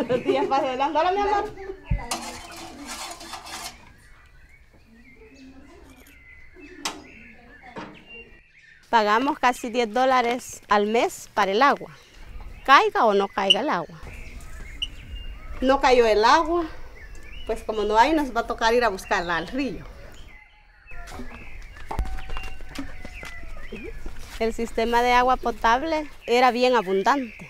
Tortillas para adelante. Hola, mi amor. Pagamos casi $10 al mes para el agua, caiga o no caiga el agua. No cayó el agua, pues como no hay, nos va a tocar ir a buscarla al río. El sistema de agua potable era bien abundante.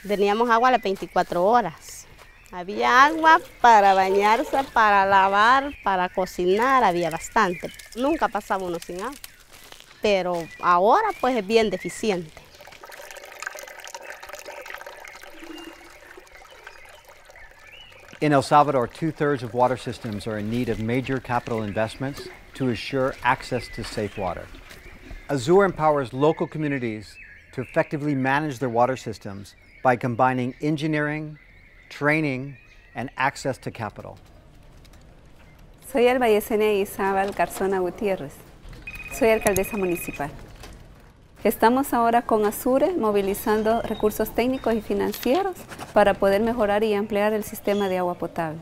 Teníamos agua a las 24 horas. Había agua para bañarse, para lavar, para cocinar, había bastante. Nunca pasaba uno sin agua. Pero ahora pues es bien deficiente. In El Salvador, 2/3 of water systems are in need of major capital investments to assure access to safe water. Azure empowers local communities to effectively manage their water systems by combining engineering, training, and access to capital. Soy Alba Yesenia Isabel Garzona Gutiérrez. Soy alcaldesa municipal. Estamos ahora con Azure movilizando recursos técnicos y financieros para poder mejorar y ampliar el sistema de agua potable.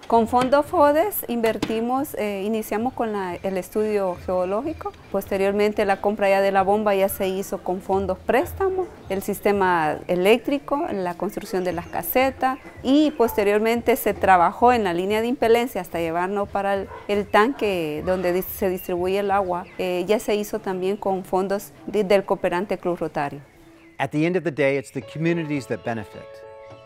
Con fondos FODES iniciamos con el estudio geológico, posteriormente la compra ya de la bomba ya se hizo con fondos préstamos, el sistema eléctrico, la construcción de las casetas y posteriormente se trabajó en la línea de impelencia hasta llevarnos para el tanque donde se distribuye el agua, ya se hizo también con fondos del cooperante Club Rotario. At the end of the day, it's the communities that benefit.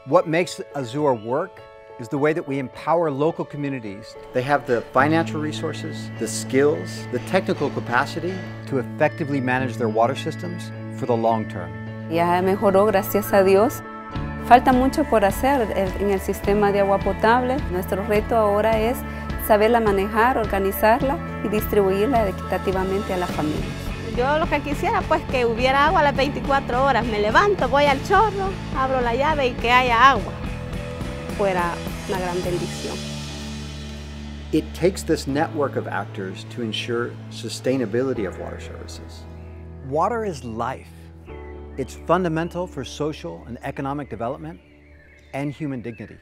What makes Azure work is the way that we empower local communities. They have the financial resources, the skills, the technical capacity to effectively manage their water systems for the long term. Ya mejoró, gracias a Dios. Falta mucho por hacer en el sistema de agua potable. Nuestro reto ahora es saberla manejar, organizarla y distribuirla equitativamente a las familias. Yo lo que quisiera pues que hubiera agua a las 24 horas. Me levanto, voy al chorro, abro la llave y que haya agua. Fuera una gran bendición. It takes this network of actors to ensure sustainability of water services. Water is life. It's fundamental for social and economic development and human dignity.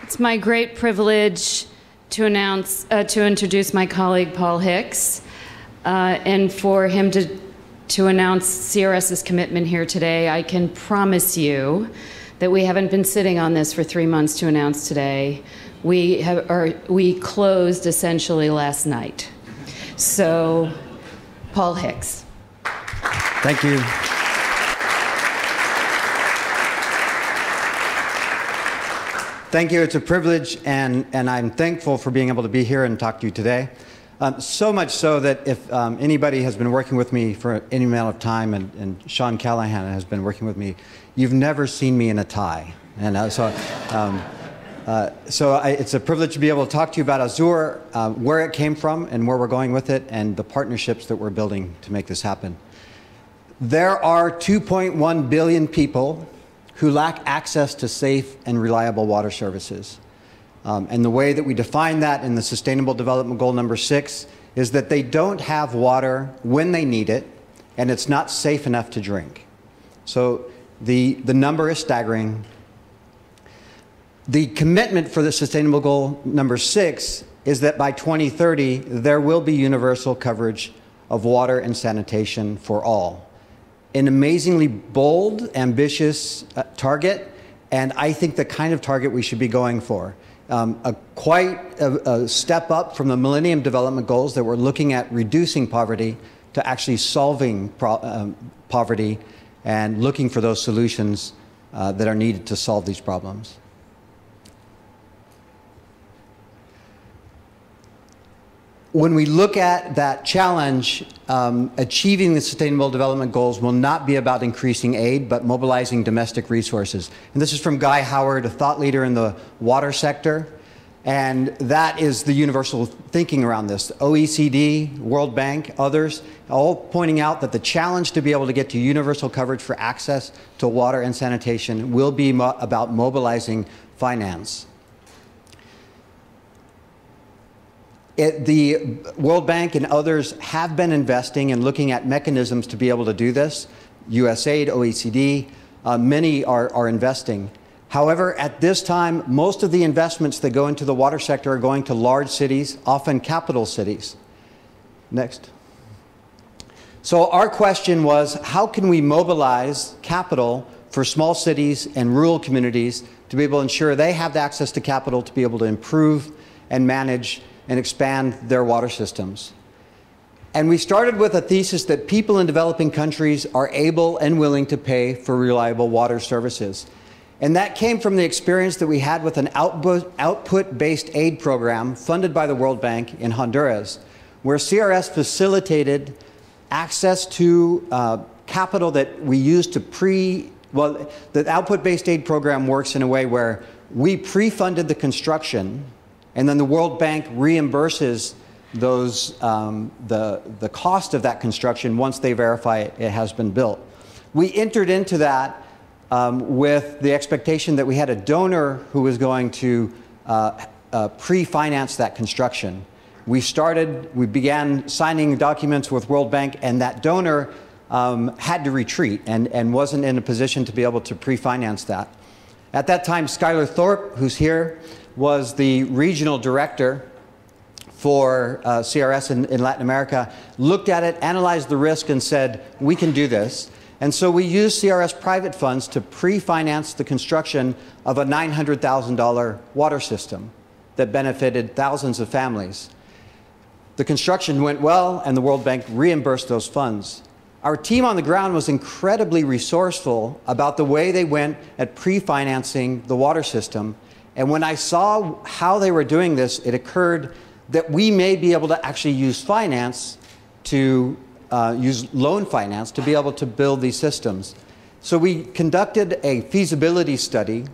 It's my great privilege to introduce my colleague Paul Hicks, and for him to announce CRS's commitment here today. I can promise you that we haven't been sitting on this for 3 months to announce today. We closed essentially last night. So, Paul Hicks. Thank you. Thank you. It's a privilege, and I'm thankful for being able to be here and talk to you today. So much so that if anybody has been working with me for any amount of time, and Sean Callahan has been working with me, you've never seen me in a tie. And it's a privilege to be able to talk to you about Azure, where it came from and where we're going with it, and the partnerships that we're building to make this happen. There are 2.1 billion people who lack access to safe and reliable water services. And the way that we define that in the Sustainable Development Goal number 6 is that they don't have water when they need it, and it's not safe enough to drink. So the number is staggering. The commitment for the Sustainable Goal number 6 is that by 2030, there will be universal coverage of water and sanitation for all. An amazingly bold, ambitious target, and I think the kind of target we should be going for. Quite a step up from the Millennium Development Goals that we're looking at reducing poverty to actually solving poverty and looking for those solutions that are needed to solve these problems. When we look at that challenge, achieving the Sustainable Development Goals will not be about increasing aid, but mobilizing domestic resources. And this is from Guy Howard, a thought leader in the water sector. And that is the universal thinking around this. OECD, World Bank, others, all pointing out that the challenge to be able to get to universal coverage for access to water and sanitation will be about mobilizing finance. The World Bank and others have been investing and looking at mechanisms to be able to do this. USAID, OECD, many are investing. However, at this time, most of the investments that go into the water sector are going to large cities, often capital cities. Next. So our question was, how can we mobilize capital for small cities and rural communities to be able to ensure they have the access to capital to be able to improve and manage and expand their water systems? And we started with a thesis that people in developing countries are able and willing to pay for reliable water services. And that came from the experience that we had with an output-based aid program funded by the World Bank in Honduras, where CRS facilitated access to capital that we used to the output-based aid program works in a way where we pre-funded the construction, and then the World Bank reimburses those, the cost of that construction once they verify it has been built. We entered into that with the expectation that we had a donor who was going to pre-finance that construction. We began signing documents with World Bank, and that donor had to retreat and wasn't in a position to be able to pre-finance that. At that time, Skylar Thorpe, who's here, was the regional director for CRS in Latin America, looked at it, analyzed the risk, and said, we can do this. And so we used CRS private funds to pre-finance the construction of a $900,000 water system that benefited thousands of families. The construction went well, and the World Bank reimbursed those funds. Our team on the ground was incredibly resourceful about the way they went at pre-financing the water system. And when I saw how they were doing this, it occurred that we may be able to actually use finance to use loan finance to be able to build these systems. So we conducted a feasibility study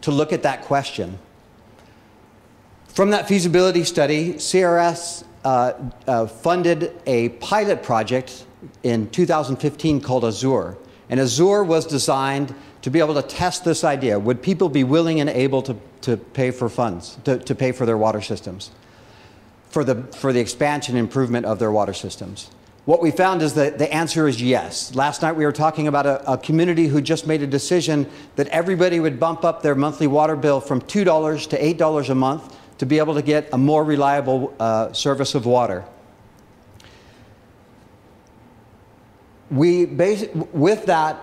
to look at that question. From that feasibility study, CRS funded a pilot project in 2015 called Azure. And Azure was designed to be able to test this idea. Would people be willing and able to pay for funds, to pay for their water systems, for the expansion and improvement of their water systems? What we found is that the answer is yes. Last night we were talking about a community who just made a decision that everybody would bump up their monthly water bill from $2 to $8 a month to be able to get a more reliable service of water. With that,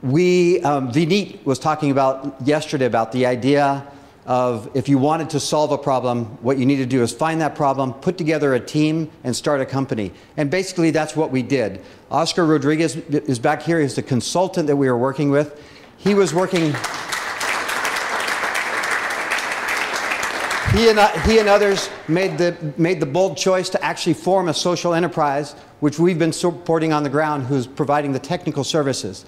Vineet was talking about yesterday about the idea of if you wanted to solve a problem, what you need to do is find that problem, put together a team, and start a company. And basically, that's what we did. Oscar Rodriguez is back here. He's the consultant that we were working with. He was working... He and others made the bold choice to actually form a social enterprise, which we've been supporting on the ground, who's providing the technical services.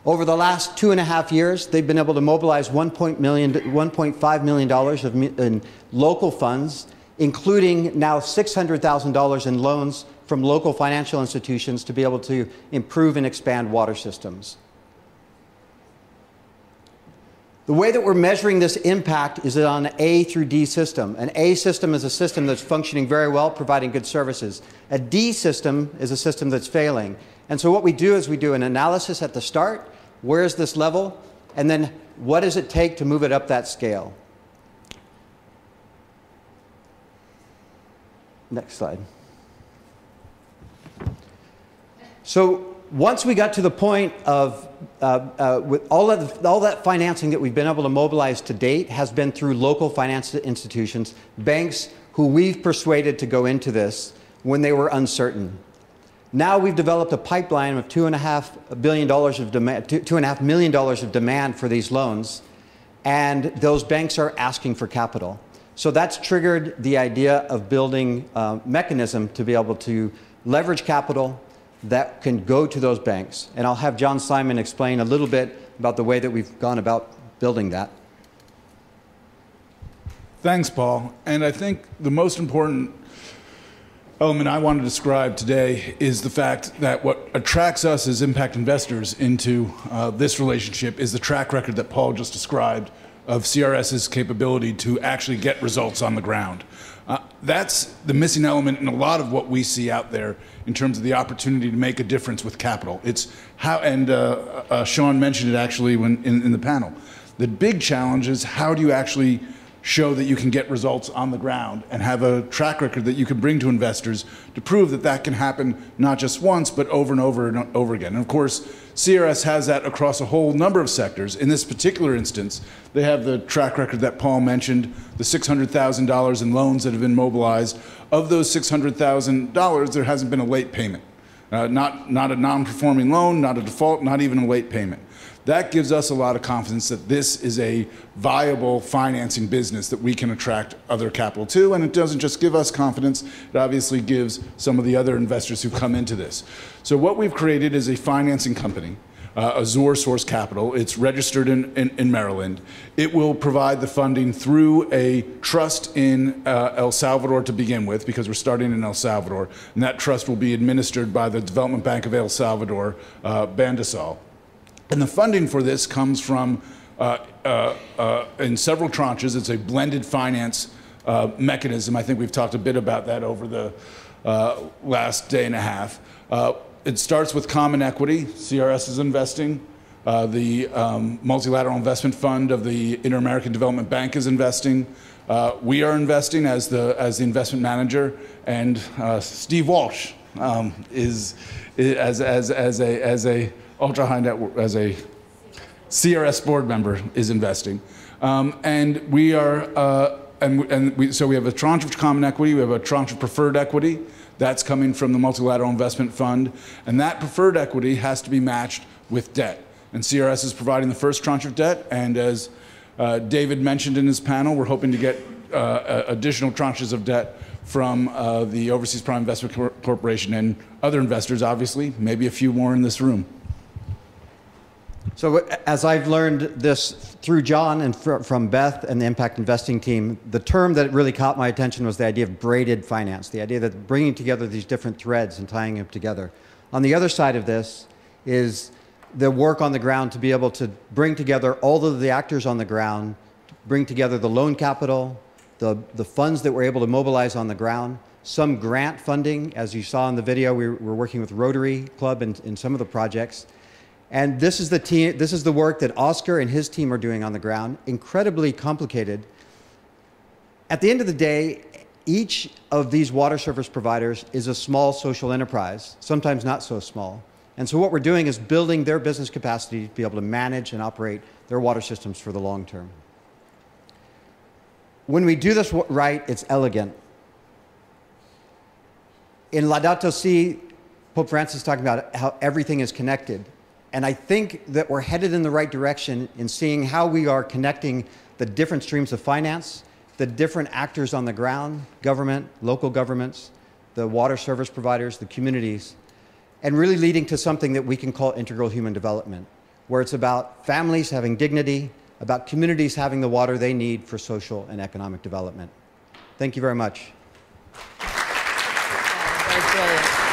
Over the last 2.5 years, they've been able to mobilize $1.5 million in local funds, including now $600,000 in loans from local financial institutions to be able to improve and expand water systems. The way that we're measuring this impact is on an A through D system. An A system is a system that's functioning very well, providing good services. A D system is a system that's failing. And so what we do is we do an analysis at the start. Where is this level? And then what does it take to move it up that scale? Next slide. So once we got to the point of with all that financing that we've been able to mobilize to date has been through local finance institutions, banks who we've persuaded to go into this when they were uncertain. Now we've developed a pipeline of $2.5 million of demand for these loans, and those banks are asking for capital. So that's triggered the idea of building a mechanism to be able to leverage capital that can go to those banks. And I'll have John Simon explain a little bit about the way that we've gone about building that. Thanks, Paul. And I think the most important element I want to describe today is the fact that what attracts us as impact investors into this relationship is the track record that Paul just described of CRS's capability to actually get results on the ground. That's the missing element in a lot of what we see out there in terms of the opportunity to make a difference with capital. It's how, and Sean mentioned it actually when in the panel. The big challenge is how do you actually show that you can get results on the ground and have a track record that you can bring to investors to prove that that can happen not just once, but over and over and over again. And of course, CRS has that across a whole number of sectors. In this particular instance, they have the track record that Paul mentioned, the $600,000 in loans that have been mobilized. Of those $600,000, there hasn't been a late payment. Not a non-performing loan, not a default, not even a late payment. That gives us a lot of confidence that this is a viable financing business that we can attract other capital to, and it doesn't just give us confidence, it obviously gives some of the other investors who come into this. So what we've created is a financing company, Azure Source Capital. It's registered in Maryland. It will provide the funding through a trust in El Salvador to begin with, because we're starting in El Salvador, and that trust will be administered by the Development Bank of El Salvador, Bandasol. And the funding for this comes from, in several tranches. It's a blended finance mechanism. I think we've talked a bit about that over the last day and a half. It starts with common equity. CRS is investing. The Multilateral Investment Fund of the Inter-American Development Bank is investing. We are investing as the investment manager, and Steve Walsh is as a ultra high net worth, as a CRS board member, is investing, and we are, so we have a tranche of common equity, we have a tranche of preferred equity that's coming from the Multilateral Investment Fund, and that preferred equity has to be matched with debt. And CRS is providing the first tranche of debt, and as David mentioned in his panel, we're hoping to get additional tranches of debt from the Overseas Prime Investment Corporation and other investors, obviously, maybe a few more in this room. So as I've learned this through John and from Beth and the impact investing team, the term that really caught my attention was the idea of braided finance, the idea that bringing together these different threads and tying them together. On the other side of this is the work on the ground to be able to bring together all of the actors on the ground, bring together the loan capital, the funds that we're able to mobilize on the ground, some grant funding. As you saw in the video, we're working with Rotary Club in some of the projects. And this is the work that Oscar and his team are doing on the ground, incredibly complicated. At the end of the day, each of these water service providers is a small social enterprise, sometimes not so small. And so what we're doing is building their business capacity to be able to manage and operate their water systems for the long term. When we do this right, it's elegant. In Laudato Si', Pope Francis is talking about how everything is connected. And I think that we're headed in the right direction in seeing how we are connecting the different streams of finance, the different actors on the ground, government, local governments, the water service providers, the communities, and really leading to something that we can call integral human development, where it's about families having dignity, about communities having the water they need for social and economic development. Thank you very much. That's brilliant.